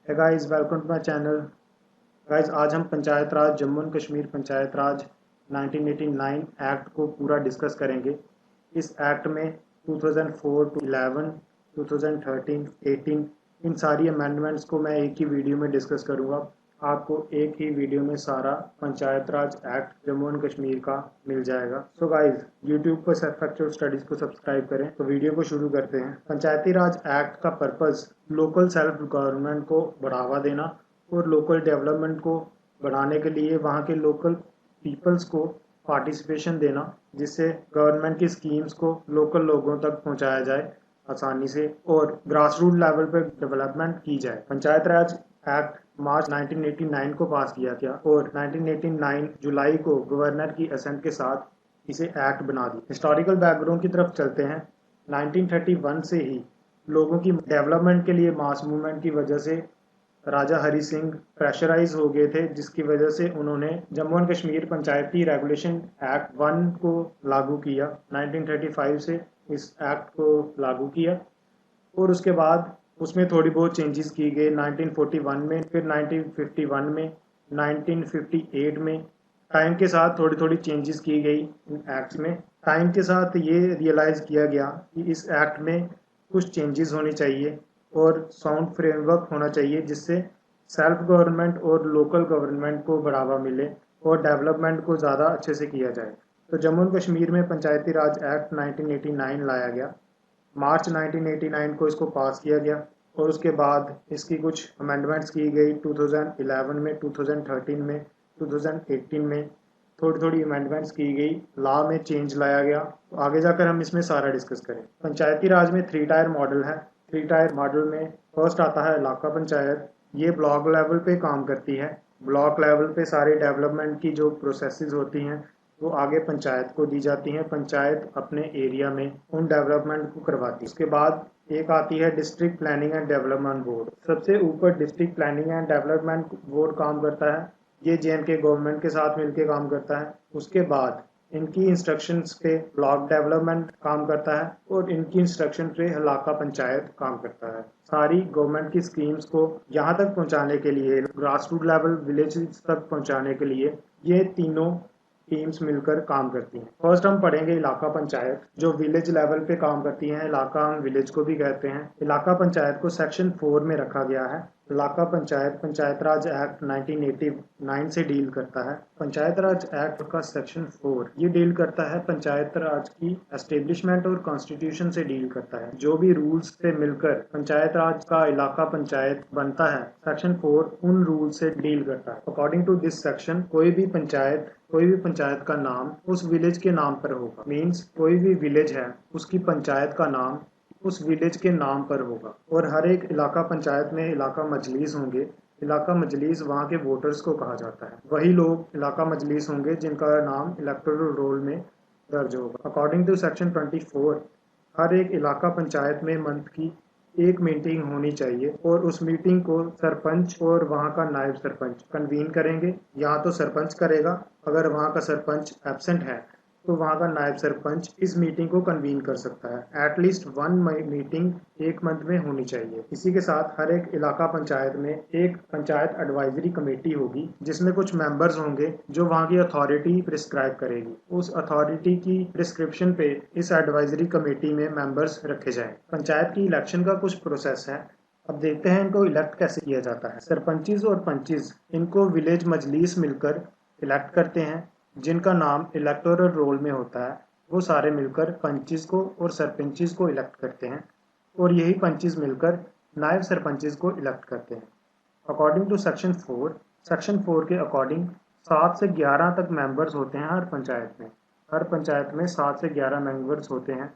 है guys, welcome to my channel. Guys, आज हम पंचायत राज जम्मू एंड कश्मीर पंचायत राज 1989 एक्ट को पूरा डिस्कस करेंगे। इस एक्ट में 2004 टू 11, 2013, 18 इन सारी अमेंडमेंट्स को मैं एक ही वीडियो में डिस्कस करूंगा। आपको एक ही वीडियो में सारा पंचायत राज एक्ट जम्मू एंड कश्मीर का मिल जाएगा। सो गाइस, यूट्यूब पर फैक्चुअल स्टडीज को सब्सक्राइब करें। तो वीडियो को शुरू करते हैं। पंचायती राज एक्ट का पर्पस लोकल सेल्फ गवर्नमेंट को बढ़ावा देना और लोकल डेवलपमेंट को बढ़ाने के लिए वहाँ के लोकल पीपल्स को पार्टिसिपेशन देना, जिससे गवर्नमेंट की स्कीम्स को लोकल लोगों तक पहुंचाया जाए आसानी से और ग्रास रूट लेवल पर डेवलपमेंट की जाए। पंचायत राज एक्ट मार्च 1989 को पास किया गया और 1989 जुलाई को गवर्नर की असेंट के साथ इसे एक्ट बना दी। हिस्टोरिकल बैकग्राउंड की तरफ चलते हैं। 1931 से ही लोगों की डेवलपमेंट के लिए मास मूवमेंट की वजह से राजा हरि सिंह प्रेशराइज हो गए थे, जिसकी वजह से उन्होंने Jammu and Kashmir Panchayati regulation act 1 को लागू किया। 1935 से इस एक्ट को लागू किया और उसके बाद उसमें थोड़ी बहुत चेंजेस की गई 1941 में, फिर 1951 में, 1958 में। टाइम के साथ थोड़ी थोड़ी चेंजेस की गई इन एक्ट्स में। टाइम के साथ ये रियलाइज किया गया कि इस एक्ट में कुछ चेंजेस होनी चाहिए और साउंड फ्रेमवर्क होना चाहिए, जिससे सेल्फ गवर्नमेंट और लोकल गवर्नमेंट को बढ़ावा मिले और डेवलपमेंट को ज़्यादा अच्छे से किया जाए। तो जम्मू एंड कश्मीर में पंचायती राज एक्ट 1989 लाया गया। मार्च 1989 को इसको पास किया गया और उसके बाद इसकी कुछ अमेंडमेंट्स की गई 2011 में, 2013 में, 2018 में थोड़ी थोड़ी अमेंडमेंट्स की गई। लॉ में चेंज लाया गया। तो आगे जाकर हम इसमें सारा डिस्कस करें। पंचायती राज में 3 टायर मॉडल है। 3 टायर मॉडल में फर्स्ट आता है इलाका पंचायत। ये ब्लॉक लेवल पे काम करती है। ब्लॉक लेवल पे सारे डेवलपमेंट की जो प्रोसेसेस होती हैं वो आगे पंचायत को दी जाती हैं। पंचायत अपने एरिया में उन डेवलपमेंट को करवाती है। उसके बाद एक आती है district planning and development board. सबसे ऊपर district planning and development board काम करता है। ये जे&के गवर्नमेंट के साथ मिलकर काम करता है। उसके बाद इनकी इंस्ट्रक्शंस पे ब्लॉक डेवलपमेंट काम करता है और इनकी इंस्ट्रक्शन पे इलाका पंचायत काम करता है। सारी गवर्नमेंट की स्कीम्स को यहाँ तक पहुँचाने के लिए, ग्रास रूट लेवल विलेज तक पहुँचाने के लिए ये तीनों टीम्स मिलकर काम करती हैं। फर्स्ट हम पढ़ेंगे इलाका पंचायत, जो विलेज लेवल पे काम करती हैं। इलाका हम विलेज को भी कहते हैं। इलाका पंचायत को सेक्शन 4 में रखा गया है। इलाका पंचायत पंचायत राज एक्ट 1989 से डील करता है। पंचायत राज एक्ट का सेक्शन 4 ये डील करता है पंचायत राज की एस्टेब्लिशमेंट और कॉन्स्टिट्यूशन से डील करता है। जो भी रूल्स से मिलकर पंचायत राज का इलाका पंचायत बनता है, सेक्शन 4 उन रूल से डील करता है। अकॉर्डिंग टू दिस सेक्शन कोई भी पंचायत का नाम उस विलेज के नाम पर होगा। मीन्स कोई भी विलेज है उसकी पंचायत का नाम उस विलेज के नाम पर होगा। और हर एक इलाका पंचायत में इलाका मजलिस होंगे। इलाका मजलिस वहाँ के वोटर्स को कहा जाता है। वही लोग इलाका मजलिस होंगे जिनका नाम इलेक्टोरल रोल में दर्ज होगा। अकॉर्डिंग टू सेक्शन 24 हर एक इलाका पंचायत में मंथ की एक मीटिंग होनी चाहिए और उस मीटिंग को सरपंच और वहाँ का नायब सरपंच कन्वीन करेंगे। या तो सरपंच करेगा, अगर वहाँ का सरपंच एब्सेंट है तो वहाँ का नायब सरपंच इस मीटिंग को कन्वीन कर सकता है। एटलीस्ट 1 मीटिंग एक मंथ में होनी चाहिए। इसी के साथ हर एक इलाका पंचायत में एक पंचायत एडवाइजरी कमेटी होगी, जिसमें कुछ मेंबर्स होंगे जो वहाँ की अथॉरिटी प्रिस्क्राइब करेगी। उस अथॉरिटी की प्रिस्क्रिप्शन पे इस एडवाइजरी कमेटी में मेंबर्स रखे जाएं। पंचायत की इलेक्शन का कुछ प्रोसेस है। अब देखते हैं इनको इलेक्ट कैसे किया जाता है। सरपंचिस और पंचिस इनको विलेज मजलिस मिलकर इलेक्ट करते हैं, जिनका नाम इलेक्टोरल रोल में होता है। वो सारे मिलकर पंचिस को और सरपंचिस को इलेक्ट करते हैं और यही पंचिस मिलकर नायब सरपंचिस को इलेक्ट करते हैं। अकॉर्डिंग टू सेक्शन 4 के अकॉर्डिंग 7 से 11 तक मेंबर्स होते हैं हर पंचायत में। हर पंचायत में 7 से 11 मेंबर्स होते हैं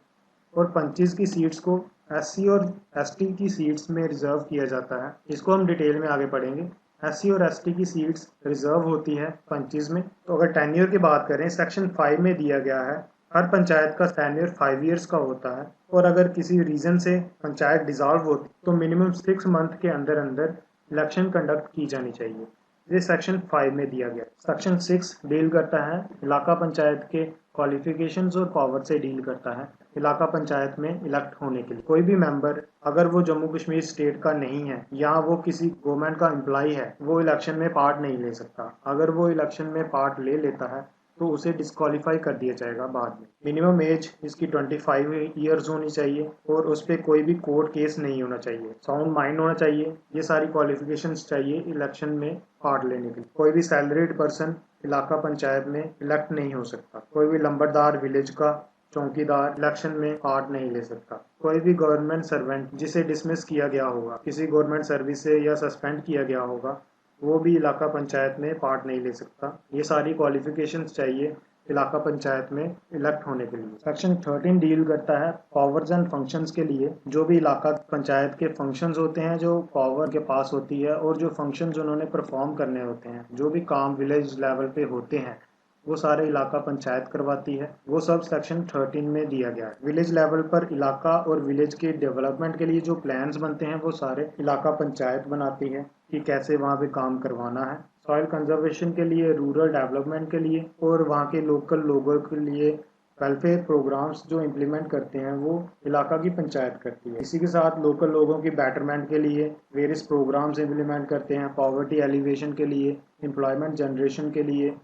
और पंचिस की सीट्स को SC और ST की सीट्स में रिजर्व किया जाता है। इसको हम डिटेल में आगे पढ़ेंगे। SC और ST की सीट्स रिजर्व होती है पंचिस में। तो अगर टेन्योर की बात करें, सेक्शन 5 में दिया गया है हर पंचायत का टेन्योर 5 इयर्स का होता है और अगर किसी रीजन से पंचायत डिसॉल्व होती तो मिनिमम 6 मंथ के अंदर अंदर इलेक्शन कंडक्ट की जानी चाहिए। ये सेक्शन 5 में दिया गया। सेक्शन 6 डील करता है इलाका पंचायत के क्वालिफिकेशंस और पावर से डील करता है। इलाका पंचायत में इलेक्ट होने के लिए। कोई भी मेंबर अगर वो जम्मू कश्मीर स्टेट का नहीं है या वो किसी गवर्नमेंट का एम्प्लॉय है, वो इलेक्शन में पार्ट नहीं ले सकता। अगर वो इलेक्शन में पार्ट ले लेता है तो उसे डिस्क्वालीफाई कर दिया जाएगा बाद में। मिनिमम एज इसकी 25 ईयर्स होनी चाहिए और उस पर कोई भी कोर्ट केस नहीं होना चाहिए। साउंड माइंड होना चाहिए। ये सारी क्वालिफिकेशंस चाहिए इलेक्शन में पार्ट लेने के लिए। कोई भी सैलरीड पर्सन इलाका पंचायत में इलेक्ट नहीं हो सकता। कोई भी लंबरदार, विलेज का चौकीदार इलेक्शन में पार्ट नहीं ले सकता। कोई भी गवर्नमेंट सर्वेंट जिसे डिसमिस किया गया होगा, किसी गवर्नमेंट सर्विस से या सस्पेंड किया गया होगा, वो भी इलाका पंचायत में पार्ट नहीं ले सकता। ये सारी क्वालिफिकेशंस चाहिए इलाका पंचायत में इलेक्ट होने के लिए। सेक्शन 13 डील करता है पावर्स एंड फंक्शंस के लिए। जो भी इलाका पंचायत के फंक्शंस होते हैं, जो पावर के पास होती है और जो फंक्शंस उन्होंने परफॉर्म करने होते हैं, जो भी काम विलेज लेवल पे होते हैं, वो सारे इलाका पंचायत करवाती है। वो सब सेक्शन 13 में दिया गया है। विलेज लेवल पर इलाका और विलेज के डेवलपमेंट के लिए जो प्लान्स बनते हैं वो सारे इलाका पंचायत बनाती है कि कैसे वहाँ पे काम करवाना है। सॉइल कंजर्वेशन के लिए, रूरल डेवलपमेंट के लिए और वहाँ के लोकल लोगों के लिए वेलफेयर प्रोग्राम्स जो इम्प्लीमेंट करते हैं वो इलाका की पंचायत करती है। इसी के साथ लोकल लोगों की बेटरमेंट के लिए वेरियस प्रोग्राम्स इम्प्लीमेंट करते हैं। पॉवर्टी एलिवेशन के लिए, एम्प्लॉयमेंट जनरेशन के लिए,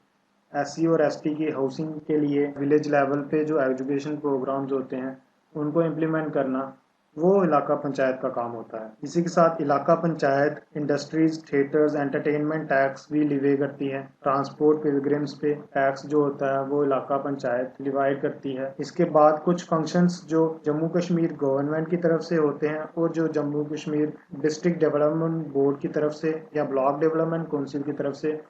SC और ST की हाउसिंग के लिए, विलेज लेवल पे जो एजुकेशन प्रोग्राम्स होते हैं उनको इम्प्लीमेंट करना, वो इलाका पंचायत का काम होता है। इसी के साथ इलाका panchayat industries, theatres, entertainment tax भी लिवे करती है। ट्रांसपोर्ट पिलग्रिम्स पे टैक्स जो होता है वो इलाका पंचायत डिवाइड करती है। इसके बाद कुछ फंक्शंस जो जम्मू कश्मीर गवर्नमेंट की तरफ से होते हैं और जो Jammu Kashmir district development board की तरफ से या ब्लॉक डेवलपमेंट काउंसिल की तरफ से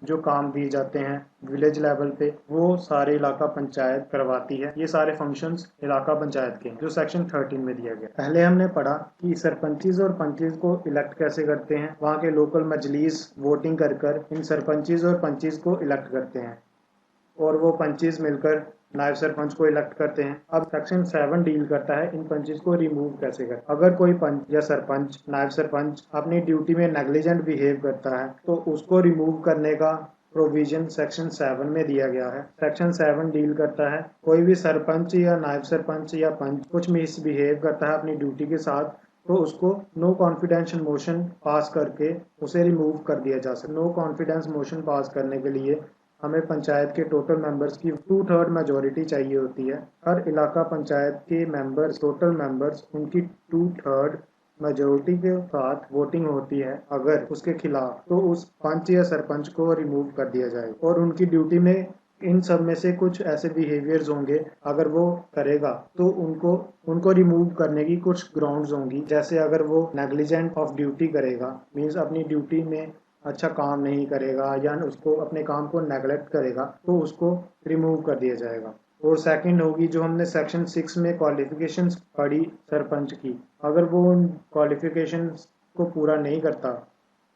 जो काम दिए जाते हैं विलेज लेवल पे, वो सारे इलाका पंचायत करवाती है। ये सारे फंक्शंस इलाका पंचायत के हैं जो सेक्शन 13 में दिया गया। पहले हमने पढ़ा कि सरपंचीज और पंचीज को इलेक्ट कैसे करते हैं। वहाँ के लोकल मजलिस वोटिंग कर इन सरपंचीज और पंचीज को इलेक्ट करते हैं और वो पंचीज मिलकर नायब सरपंच को इलेक्ट करते हैं। अब सेक्शन 7 डील करता है इन पंचेस को रिमूव कैसे कर। अगर कोई पंच या सरपंच, नायब सरपंच अपनी ड्यूटी में नेग्लिजेंट बिहेव करता है तो उसको रिमूव करने का प्रोविजन सेक्शन 7 में दिया गया है। सेक्शन 7 डील करता है कोई भी सरपंच या नायब सरपंच या पंच कुछ मिसबिहेव करता है अपनी ड्यूटी के साथ तो उसको नो कॉन्फिडेंस मोशन पास करके उसे रिमूव कर दिया जा सकता है। नो कॉन्फिडेंस मोशन पास करने के लिए हमें पंचायत के टोटल मेंबर्स की 2/3 मेजोरिटी चाहिए होती है। हर इलाका पंचायत के मेंबर्स, टोटल मेंबर्स, उनकी 2/3 मेजोरिटी के साथ वोटिंग होती है। अगर उसके खिलाफ तो उस पंच या सरपंच को रिमूव कर दिया जाए और उनकी ड्यूटी में इन सब में से कुछ ऐसे बिहेवियर्स होंगे, अगर वो करेगा तो उनको रिमूव करने की कुछ ग्राउंड्स होंगी। जैसे अगर वो नेग्लिजेंट ऑफ ड्यूटी करेगा, मीन्स अपनी ड्यूटी में अच्छा काम नहीं करेगा या उसको अपने काम को नेगलेक्ट करेगा तो उसको रिमूव कर दिया जाएगा। और सेकंड होगी जो हमने सेक्शन 6 में क्वालिफिकेशंस पढ़ी सरपंच की, अगर वो उन क्वालिफिकेशंस को पूरा नहीं करता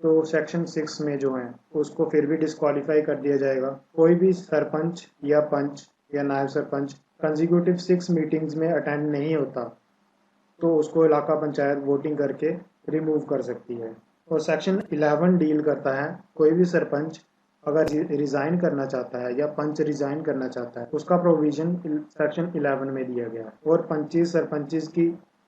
तो सेक्शन 6 में जो है उसको फिर भी डिस्क्वालीफाई कर दिया जाएगा। कोई भी सरपंच या पंच या नायब सरपंच कंसेक्यूटिव 6 मीटिंग्स में अटेंड नहीं होता तो उसको इलाका पंचायत वोटिंग करके रिमूव कर सकती है। और सेक्शन 11 डील करता है कोई भी सरपंच अगर रिजाइन करना चाहता है या पंच रिजाइन करना चाहता है उसका प्रोविजन सेक्शन 11 में दिया गया है। और पंचीस सरपंचीज की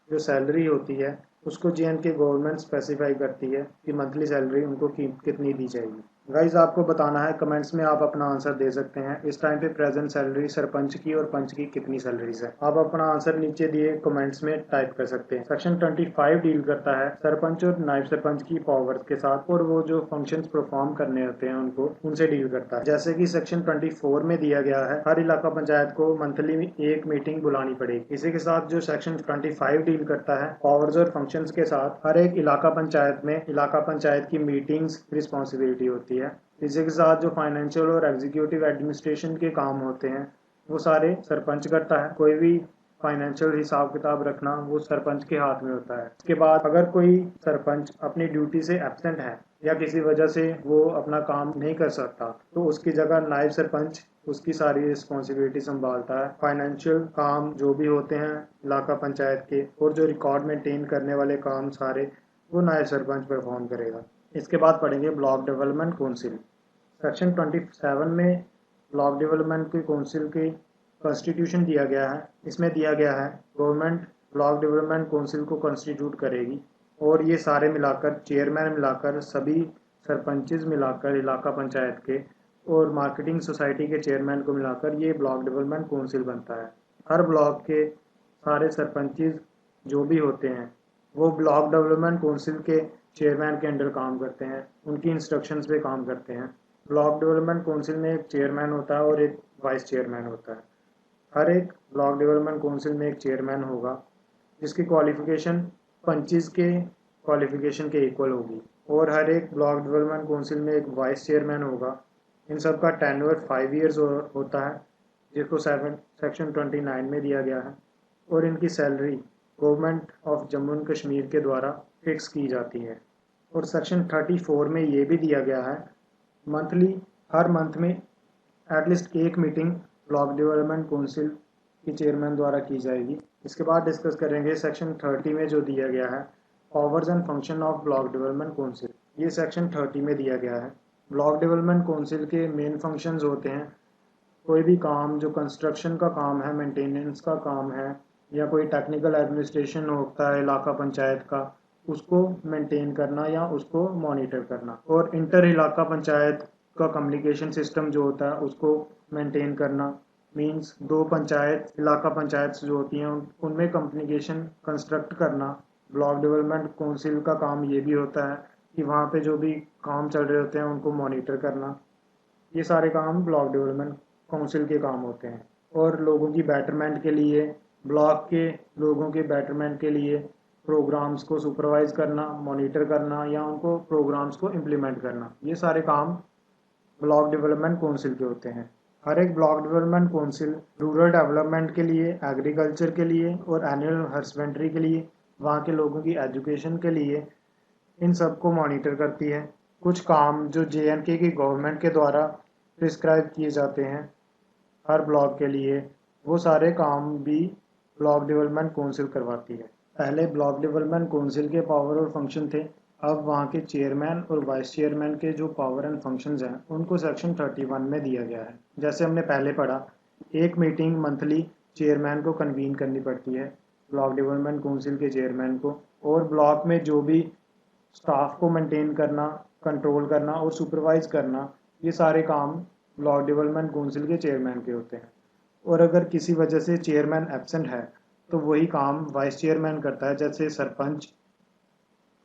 जो सैलरी होती है उसको JNK गवर्नमेंट स्पेसिफाई करती है कि मंथली सैलरी उनको कितनी दी जाएगी। गाइज आपको बताना है, कमेंट्स में आप अपना आंसर दे सकते हैं इस टाइम पे प्रेजेंट सैलरी सरपंच की और पंच की कितनी सैलरीज है। आप अपना आंसर नीचे दिए कमेंट्स में टाइप कर सकते हैं। सेक्शन 25 डील करता है सरपंच और नायब सरपंच की पावर्स के साथ और वो जो फंक्शंस परफॉर्म करने होते हैं उनसे डील करता है। जैसे कि सेक्शन 24 में दिया गया है हर इलाका पंचायत को मंथली एक मीटिंग बुलानी पड़ेगी। इसी के साथ जो सेक्शन 25 डील करता है पावर्स और फंक्शंस के साथ, हर एक इलाका पंचायत में इलाका पंचायत की मीटिंग्स रिस्पॉन्सिबिलिटी होती है। इसी के साथ जो फाइनेंशियल और एग्जीक्यूटिव एडमिनिस्ट्रेशन के काम होते हैं वो सारे सरपंच करता है। कोई भी फाइनेंशियल हिसाब किताब रखना वो सरपंच के हाथ में होता है। इसके बाद अगर कोई सरपंच अपनी ड्यूटी से एब्सेंट है या किसी वजह से वो अपना काम नहीं कर सकता तो उसकी जगह नायब सरपंच उसकी सारी रिस्पॉन्सिबिलिटी संभालता है। फाइनेंशियल काम जो भी होते हैं इलाका पंचायत के और जो रिकॉर्ड मेंटेन करने वाले काम सारे वो नायब सरपंच परफॉर्म करेगा। इसके बाद पढ़ेंगे ब्लॉक डेवलपमेंट काउंसिल। सेक्शन 27 में ब्लॉक डेवलपमेंट की काउंसिल की कॉन्स्टिट्यूशन दिया गया है। इसमें दिया गया है गवर्नमेंट ब्लॉक डेवलपमेंट काउंसिल को कॉन्स्टिट्यूट करेगी और ये सारे मिलाकर चेयरमैन मिलाकर सभी सरपंचेस मिलाकर इलाका पंचायत के और मार्केटिंग सोसाइटी के चेयरमैन को मिलाकर ये ब्लॉक डेवलपमेंट काउंसिल बनता है। हर ब्लॉक के सारे सरपंचेस जो भी होते हैं वो ब्लॉक डेवलपमेंट काउंसिल के चेयरमैन के अंडर काम करते हैं, उनकी इंस्ट्रक्शंस पे काम करते हैं। ब्लॉक डेवलपमेंट काउंसिल में एक चेयरमैन होता है और एक वाइस चेयरमैन होता है। हर एक ब्लॉक डेवलपमेंट काउंसिल में एक चेयरमैन होगा जिसकी क्वालिफिकेशन पंचेस के क्वालिफिकेशन के इक्वल होगी और हर एक ब्लॉक डेवलपमेंट काउंसिल में एक वाइस चेयरमैन होगा। इन सब का टेन्योर 5 ईयर्स होता है जिसको सेक्शन 29 में दिया गया है और इनकी salary government of Jammu and Kashmir के द्वारा फिक्स की जाती है। और सेक्शन 34 में ये भी दिया गया है मंथली हर मंथ में एटलीस्ट एक मीटिंग ब्लॉक डेवलपमेंट काउंसिल की चेयरमैन द्वारा की जाएगी। इसके बाद डिस्कस करेंगे सेक्शन 30 में जो दिया गया है powers and function of block development council. ये सेक्शन 30 में दिया गया है। ब्लॉक डेवलपमेंट काउंसिल के मेन फंक्शंस होते हैं कोई भी काम जो कंस्ट्रक्शन का काम है, मेंटेनेंस का काम है या कोई टेक्निकल एडमिनिस्ट्रेशन होता है इलाका पंचायत का, उसको मेंटेन करना या उसको मॉनिटर करना। और इंटर इलाका पंचायत का कम्युनिकेशन सिस्टम जो होता है उसको मेंटेन करना मींस दो पंचायत इलाका पंचायत जो होती हैं उनमें कम्युनिकेशन कंस्ट्रक्ट करना। ब्लॉक डेवलपमेंट काउंसिल का काम ये भी होता है कि वहाँ पे जो भी काम चल रहे होते हैं उनको मॉनिटर करना। ये सारे काम ब्लॉक डेवलपमेंट काउंसिल के काम होते हैं। और लोगों की बेटरमेंट के लिए ब्लॉक के लोगों के बेटरमेंट के लिए प्रोग्राम्स को सुपरवाइज करना, मॉनिटर करना या उनको प्रोग्राम्स को इम्प्लीमेंट करना, ये सारे काम ब्लॉक डेवलपमेंट काउंसिल के होते हैं। हर एक block development council rural development के लिए, एग्रीकल्चर के लिए और एनुअल हस्बेंड्री के लिए, वहाँ के लोगों की एजुकेशन के लिए इन सब को मॉनिटर करती है। कुछ काम जो JNK की गवर्नमेंट के द्वारा प्रिस्क्राइब किए जाते हैं हर ब्लॉक के लिए, वो सारे काम भी ब्लॉक डेवलपमेंट काउंसिल करवाती है। पहले ब्लॉक डेवलपमेंट काउंसिल के पावर और फंक्शन थे, अब वहाँ के चेयरमैन और वाइस चेयरमैन के जो पावर एंड फंक्शंस हैं उनको सेक्शन 31 में दिया गया है। जैसे हमने पहले पढ़ा, एक मीटिंग मंथली चेयरमैन को कन्वीन करनी पड़ती है ब्लॉक डेवलपमेंट काउंसिल के चेयरमैन को, और ब्लॉक में जो भी स्टाफ को मेंटेन करना, कंट्रोल करना और सुपरवाइज करना, ये सारे काम ब्लॉक डेवलपमेंट काउंसिल के चेयरमैन के होते हैं। और अगर किसी वजह से चेयरमैन एब्सेंट है तो वही काम वाइस चेयरमैन करता है, जैसे सरपंच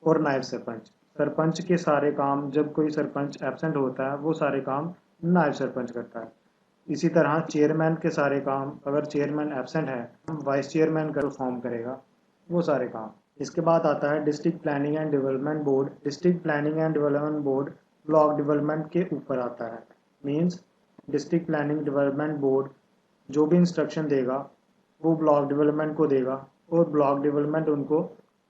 और नायब सरपंच। सरपंच के सारे काम जब कोई सरपंच एब्सेंट होता है वो सारे काम नायब सरपंच करता है। इसी तरह चेयरमैन के सारे काम अगर चेयरमैन एब्सेंट है वाइस चेयरमैन परफॉर्म करेगा वो सारे काम। इसके बाद आता है district planning and development board. District planning and development board block development के ऊपर आता है। Means district planning development board जो भी इंस्ट्रक्शन देगा वो ब्लॉक डेवलपमेंट को देगा और ब्लॉक डेवलपमेंट उनको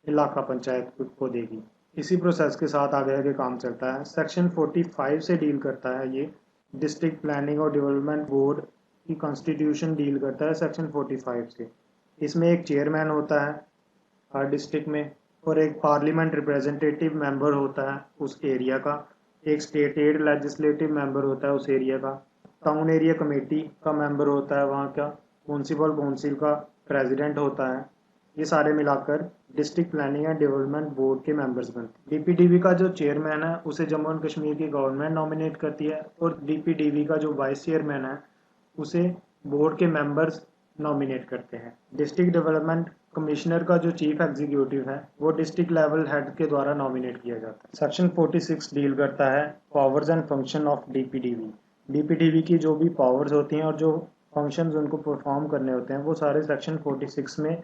इलाका पंचायत को देगी। इसी प्रोसेस के साथ आगे आगे काम चलता है। सेक्शन 45 से डील करता है ये। डिस्ट्रिक्ट प्लानिंग और डेवलपमेंट बोर्ड की कॉन्स्टिट्यूशन डील करता है सेक्शन 45 से। इसमें एक चेयरमैन होता है हर डिस्ट्रिक्ट में और एक पार्लियामेंट रिप्रेजेंटेटिव मेंबर होता है उस एरिया का, एक स्टेट लेजिस्लेटिव मेंबर होता है उस एरिया का, टाउन एरिया कमेटी का मेंबर होता है वहाँ का, म्यूनसिपल काउंसिल का प्रेसिडेंट होता है। ये सारे मिलाकर district planning and development board के मेंबर्स बनते हैं। DPDB का जो चेयरमैन है उसे जम्मू एंड कश्मीर की गवर्नमेंट नॉमिनेट करती है और DPDB का जो वाइस चेयरमैन है उसे बोर्ड के मेंबर्स नॉमिनेट करते हैं। डिस्ट्रिक्ट डेवलपमेंट कमिश्नर का जो चीफ एग्जीक्यूटिव है वो डिस्ट्रिक्ट लेवल हेड के द्वारा नॉमिनेट किया जाता है। सेक्शन 46 डील करता है powers and function of DPDB। DPDB की जो भी पावर्स होती हैं और जो फंक्शंस उनको परफॉर्म करने होते हैं वो सारे सेक्शन 46 में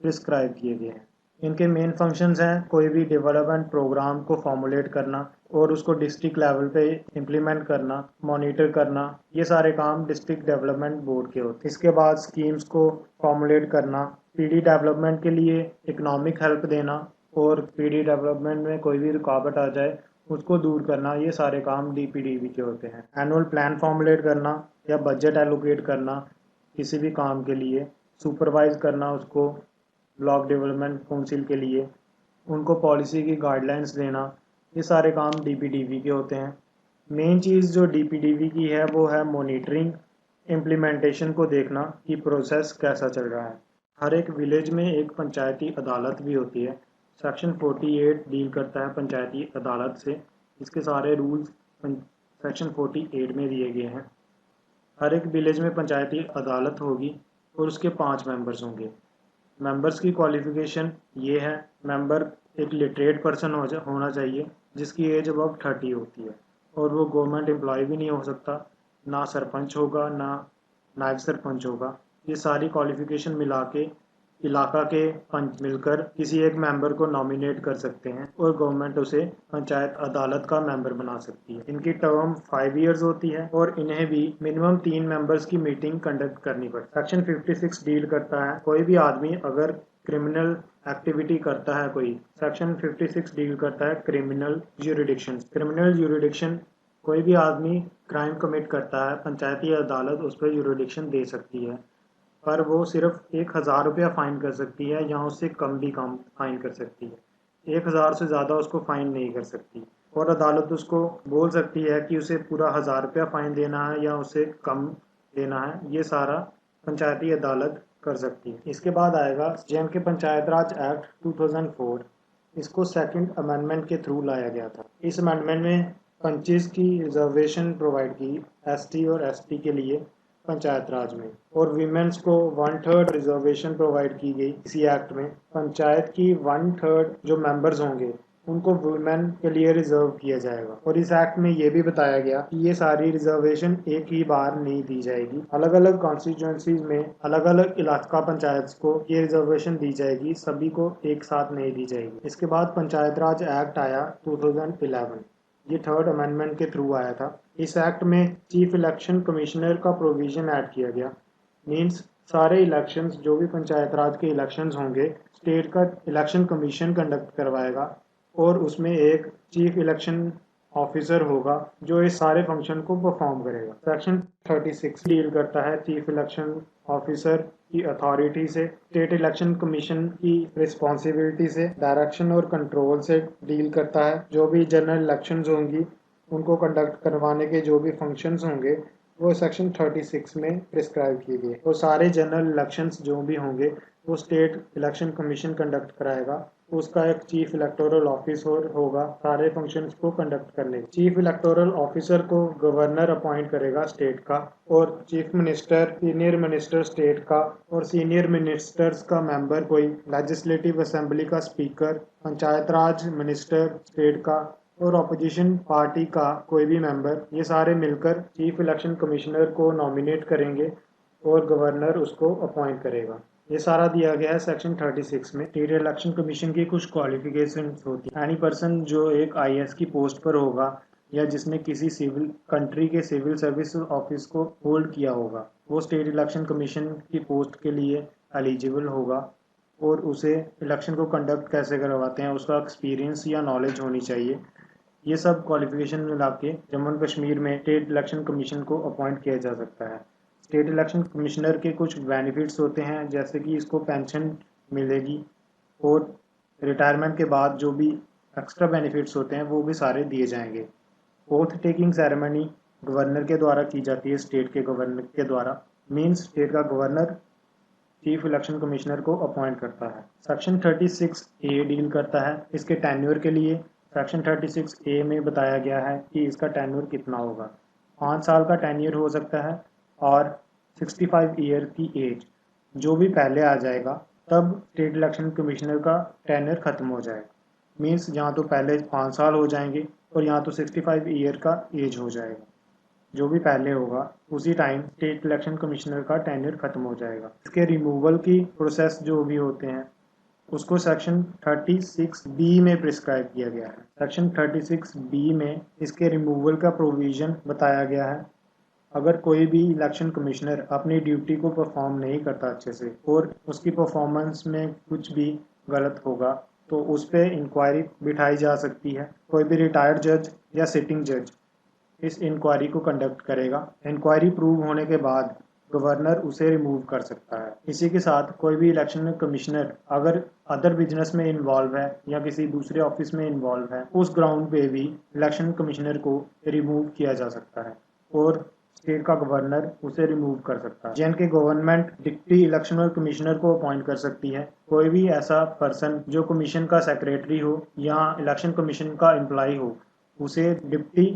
प्रिस्क्राइब किए गए हैं। इनके मेन फंक्शंस हैं कोई भी डेवलपमेंट प्रोग्राम को फॉर्मुलेट करना और उसको डिस्ट्रिक्ट लेवल पे इम्प्लीमेंट करना, मॉनिटर करना, ये सारे काम डिस्ट्रिक्ट डेवलपमेंट बोर्ड के होते हैं। इसके बाद स्कीम्स को फॉर्मुलेट करना, PD डेवलपमेंट के लिए इकोनॉमिक हेल्प देना और PD डेवलपमेंट में कोई भी रुकावट आ जाए उसको दूर करना, ये सारे काम DPDB के होते हैं। एनुअल प्लान फॉर्मुलेट करना या बजट एलोकेट करना किसी भी काम के लिए, सुपरवाइज करना उसको ब्लॉक डेवलपमेंट काउंसिल के लिए, उनको पॉलिसी की गाइडलाइंस देना, ये सारे काम DPDB के होते हैं। मेन चीज़ जो DPDB की है वो है मॉनिटरिंग, इम्प्लीमेंटेशन को देखना कि प्रोसेस कैसा चल रहा है। हर एक विलेज में एक पंचायती अदालत भी होती है। सेक्शन 48 डील करता है पंचायती अदालत से। इसके सारे रूल्स सेक्शन 48 में दिए गए हैं। हर एक विलेज में पंचायती अदालत होगी और उसके 5 मेंबर्स होंगे। मेंबर्स की क्वालिफिकेशन ये है, मेंबर एक लिटरेट पर्सन होना चाहिए जिसकी एज अबव 30 होती है, और वो गवर्नमेंट एम्प्लॉय भी नहीं हो सकता, ना सरपंच होगा, ना नायब सरपंच होगा। ये सारी क्वालिफिकेशन मिला के इलाका के पंच मिलकर किसी एक मेंबर को नॉमिनेट कर सकते हैं और गवर्नमेंट उसे पंचायत अदालत का मेंबर बना सकती है। इनकी टर्म 5 इयर्स होती है और इन्हें भी मिनिमम 3 मेंबर्स की मीटिंग कंडक्ट करनी पड़ती है। सेक्शन 56 डील करता है कोई भी आदमी अगर क्रिमिनल एक्टिविटी करता है कोई, सेक्शन 56 डील करता है क्रिमिनल ज्यूरिडिक्शन। क्रिमिनल ज्यूरिडिक्शन कोई भी आदमी क्राइम कमिट करता है, पंचायती अदालत उस पर ज्यूरिडिक्शन दे सकती है, पर वो सिर्फ 1000 रुपया फाइन कर सकती है या उससे कम भी कम फाइन कर सकती है। 1000 से ज़्यादा उसको फाइन नहीं कर सकती, और अदालत उसको बोल सकती है कि उसे पूरा 1000 रुपया फाइन देना है या उसे कम देना है। ये सारा पंचायती अदालत कर सकती है। इसके बाद आएगा जे.एंड.के पंचायत राज एक्ट 2004। इसको सेकंड अमेंडमेंट के थ्रू लाया गया था। इस अमेंडमेंट में पंचेस की रिजर्वेशन प्रोवाइड की एसटी और एसटी के लिए पंचायत राज में, और वीमेंस को 1/3 रिजर्वेशन प्रोवाइड की गई इसी एक्ट में। पंचायत की 1/3 जो मेंबर्स होंगे उनको वुमेन के लिए रिजर्व किया जाएगा, और इस एक्ट में ये भी बताया गया कि ये सारी रिजर्वेशन एक ही बार नहीं दी जाएगी, अलग अलग कॉन्स्टिट्यूएंसीज में अलग अलग इलाका पंचायत को ये रिजर्वेशन दी जाएगी, सभी को एक साथ नहीं दी जाएगी। इसके बाद पंचायत राज एक्ट आया 2011। ये थर्ड अमेंडमेंट के थ्रू आया था। इस एक्ट में चीफ इलेक्शन कमिश्नर का प्रोविजन ऐड किया गया। मींस सारे इलेक्शंस, जो भी पंचायत राज के इलेक्शंस होंगे, स्टेट का इलेक्शन कमीशन कंडक्ट करवाएगा, और उसमें एक चीफ इलेक्शन ऑफिसर होगा जो इस सारे फंक्शन को परफॉर्म करेगा। सेक्शन 36 डील करता है चीफ इलेक्शन ऑफिसर की अथॉरिटी से, स्टेट इलेक्शन कमीशन की रिस्पॉन्सिबिलिटी से, डायरेक्शन और कंट्रोल से डील करता है। जो भी जनरल इलेक्शंस होंगी उनको कंडक्ट करवाने के जो भी फंक्शंस होंगे वो सेक्शन 36 में प्रिस्क्राइब किए गए। और सारे जनरल इलेक्शंस जो भी होंगे वो स्टेट इलेक्शन कमीशन कंडक्ट कराएगा। उसका एक चीफ इलेक्टोरल ऑफिसर होगा सारे फंक्शंस को कंडक्ट करने। चीफ इलेक्टोरल ऑफिसर को गवर्नर अपॉइंट करेगा स्टेट का, और chief minister, senior minister state का, और सीनियर मिनिस्टर्स का मेंबर कोई, लेजिस्लेटिव असेंबली का स्पीकर, पंचायत राज मिनिस्टर स्टेट का, और अपोजिशन पार्टी का कोई भी मेंबर, ये सारे मिलकर चीफ इलेक्शन कमिश्नर को नॉमिनेट करेंगे और गवर्नर उसको अपॉइंट करेगा। ये सारा दिया गया है सेक्शन 36 में। स्टेट इलेक्शन कमीशन की कुछ क्वालिफिकेशंस होती हैं। एनी पर्सन जो एक आईएएस की पोस्ट पर होगा या जिसने किसी सिविल कंट्री के सिविल सर्विस ऑफिस को होल्ड किया होगा, वो स्टेट इलेक्शन कमीशन की पोस्ट के लिए एलिजिबल होगा, और उसे इलेक्शन को कंडक्ट कैसे करवाते हैं उसका एक्सपीरियंस या नॉलेज होनी चाहिए। ये सब क्वालिफिकेशन मिला के जम्मू एंड कश्मीर में स्टेट इलेक्शन कमीशन को अपॉइंट किया जा सकता है। स्टेट इलेक्शन कमिश्नर के कुछ बेनिफिट्स होते हैं, जैसे कि इसको पेंशन मिलेगी, और रिटायरमेंट के बाद जो भी एक्स्ट्रा बेनिफिट्स होते हैं वो भी सारे दिए जाएंगे। ओथ टेकिंग सेरेमनी गवर्नर के द्वारा की जाती है, स्टेट के गवर्नर के द्वारा। मींस स्टेट का गवर्नर चीफ इलेक्शन कमिश्नर को अपॉइंट करता है। सेक्शन 36A डील करता है इसके टेन्योर के लिए। सेक्शन 36A में बताया गया है कि इसका टेन्योर कितना होगा। 5 साल का टेन्योर हो सकता है, और 65 ईयर की एज जो भी पहले आ जाएगा तब स्टेट इलेक्शन कमिश्नर का टेन्योर खत्म हो जाएगा। मीन्स यहाँ तो पहले 5 साल हो जाएंगे और यहाँ तो 65 ईयर का एज हो जाएगा। जो भी पहले होगा उसी टाइम स्टेट इलेक्शन कमिश्नर का टेन्योर खत्म हो जाएगा। इसके रिमूवल की प्रोसेस जो भी होते हैं उसको सेक्शन 36B में प्रिस्क्राइब किया गया है। सेक्शन 36B में इसके रिमूवल का प्रोविजन बताया गया है। अगर कोई भी इलेक्शन कमिश्नर अपनी ड्यूटी को परफॉर्म नहीं करता अच्छे से और उसकी परफॉर्मेंस में कुछ भी गलत होगा तो उस पर इंक्वायरी बिठाई जा सकती है। कोई भी रिटायर्ड जज या सिटिंग जज इस इंक्वायरी को कंडक्ट करेगा। इंक्वायरी प्रूव होने के बाद गवर्नर उसे रिमूव कर सकता है। इसी के साथ कोई भी इलेक्शन कमिश्नर अगर अदर बिजनेस में इन्वॉल्व है या किसी दूसरे ऑफिस में इन्वॉल्व है, उस ग्राउंड पे भी इलेक्शन कमिश्नर को रिमूव किया जा सकता है। और स्टेट का गवर्नर उसे रिमूव कर सकता है। J&K government deputy electional commissioner को अपॉइंट कर सकती है। कोई भी ऐसा पर्सन जो कमीशन का सेक्रेटरी हो या इलेक्शन कमीशन का एम्प्लॉय हो, उसे डिप्टी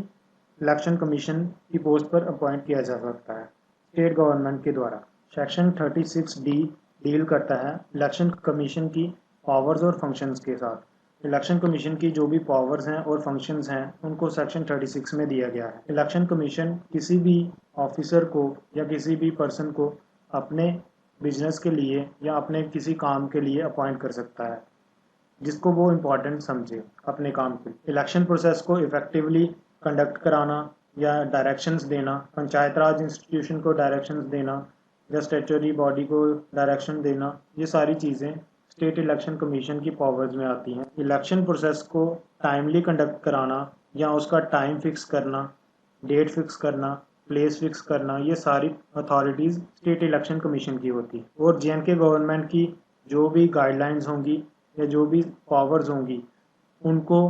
इलेक्शन कमीशन की पोस्ट पर अपॉइंट किया जा सकता है स्टेट गवर्नमेंट के द्वारा। सेक्शन 36D डील करता है इलेक्शन कमीशन की पावर्स और फंक्शंस के साथ। इलेक्शन कमीशन की जो भी पावर्स हैं और फंक्शंस हैं उनको सेक्शन 36 में दिया गया है। इलेक्शन कमीशन किसी भी ऑफिसर को या किसी भी पर्सन को अपने बिजनेस के लिए या अपने किसी काम के लिए अपॉइंट कर सकता है जिसको वो इम्पोर्टेंट समझे अपने काम के। इलेक्शन प्रोसेस को इफेक्टिवली कंडक्ट कराना या डायरेक्शंस देना, पंचायत राज इंस्टीट्यूशन को डायरेक्शंस देना या स्टैट्यूटरी बॉडी को डायरेक्शन देना, ये सारी चीज़ें स्टेट इलेक्शन कमीशन की पावर्स में आती हैं। इलेक्शन प्रोसेस को टाइमली कंडक्ट कराना या उसका टाइम फिक्स करना, डेट फिक्स करना, प्लेस फिक्स करना, ये सारी अथॉरिटीज़ स्टेट इलेक्शन कमीशन की होती। और जे.एंड.के गवर्नमेंट की जो भी गाइडलाइंस होंगी या जो भी पावर्स होंगी उनको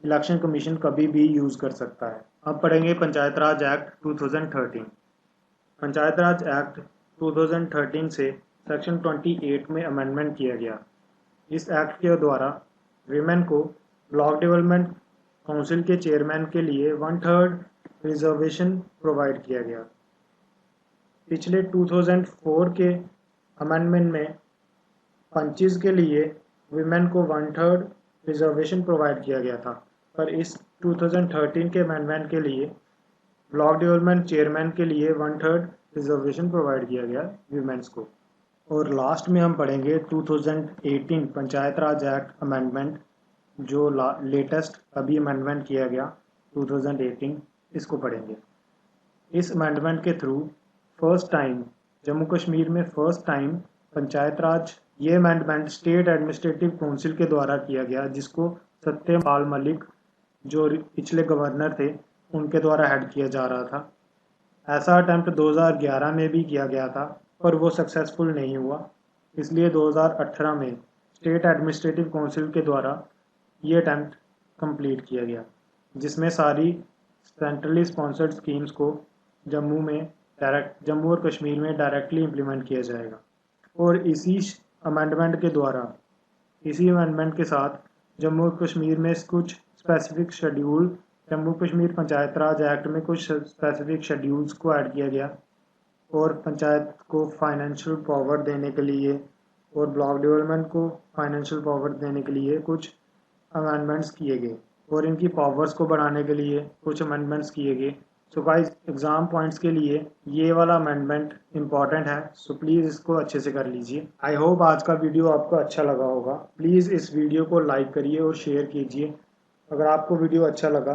इलेक्शन कमीशन कभी भी यूज़ कर सकता है। अब पढ़ेंगे पंचायत राज एक्ट 2013। पंचायत राज एक्ट 2013 से सेक्शन 28 में अमेंडमेंट किया गया। इस एक्ट के द्वारा विमेन को ब्लॉक डेवलपमेंट काउंसिल के चेयरमैन के लिए 1/3 रिजर्वेशन प्रोवाइड किया गया। पिछले 2004 के अमेंडमेंट में पंचेस के लिए विमेन को 1/3 रिजर्वेशन प्रोवाइड किया गया था, पर इस 2013 के अमेंडमेंट के लिए ब्लॉक डेवलपमेंट चेयरमैन के लिए 1/3 रिजर्वेशन प्रोवाइड किया गया वीमेंस को। और लास्ट में हम पढ़ेंगे 2018 पंचायत राज एक्ट अमेंडमेंट, जो लेटेस्ट अभी अमेंडमेंट किया गया 2018, इसको पढ़ेंगे। इस अमेंडमेंट के through first time Jammu Kashmir में पंचायत राज ये अमेंडमेंट स्टेट एडमिनिस्ट्रेटिव काउंसिल के द्वारा किया गया, जिसको सत्यपाल मलिक जो पिछले गवर्नर थे उनके द्वारा हेड किया जा रहा था। ऐसा अटेम्प्ट 2011 में भी किया गया था पर वो सक्सेसफुल नहीं हुआ, इसलिए 2018 में स्टेट एडमिनिस्ट्रेटिव काउंसिल के द्वारा ये अटेम्प्ट कंप्लीट किया गया, जिसमें सारी सेंट्रली स्पॉन्सर्ड स्कीम्स को जम्मू और कश्मीर में डायरेक्टली इम्प्लीमेंट किया जाएगा। और इसी अमेंडमेंट के साथ जम्मू और कश्मीर में कुछ स्पेसिफिक शेड्यूल, जम्मू कश्मीर पंचायत राज एक्ट में कुछ स्पेसिफिक शेड्यूल्स को ऐड किया गया और पंचायत को फाइनेंशियल पावर देने के लिए और ब्लॉक डेवलपमेंट को फाइनेंशियल पावर देने के लिए कुछ अमेंडमेंट्स किए गए और इनकी पावर्स को बढ़ाने के लिए कुछ अमेंडमेंट्स किए गए। सो गाइस, एग्जाम पॉइंट्स के लिए ये वाला अमेंडमेंट इम्पॉर्टेंट है, सो प्लीज़ इसको अच्छे से कर लीजिए। आई होप आज का वीडियो आपको अच्छा लगा होगा। प्लीज़ इस वीडियो को लाइक करिए और शेयर कीजिए। अगर आपको वीडियो अच्छा लगा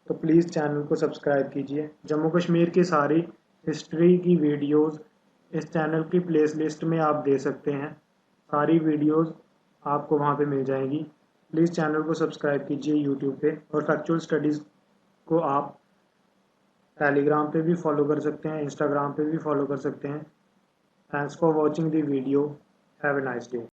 तो प्लीज़ चैनल को सब्सक्राइब कीजिए। जम्मू कश्मीर की सारी हिस्ट्री की वीडियोज़ इस चैनल की प्लेलिस्ट में आप दे सकते हैं। सारी वीडियोज़ आपको वहाँ पे मिल जाएंगी। प्लीज़ चैनल को सब्सक्राइब कीजिए यूट्यूब पे, और फैक्चुअल स्टडीज़ को आप टेलीग्राम पे भी फॉलो कर सकते हैं, इंस्टाग्राम पे भी फॉलो कर सकते हैं। Thanks for watching the video. Have a nice day.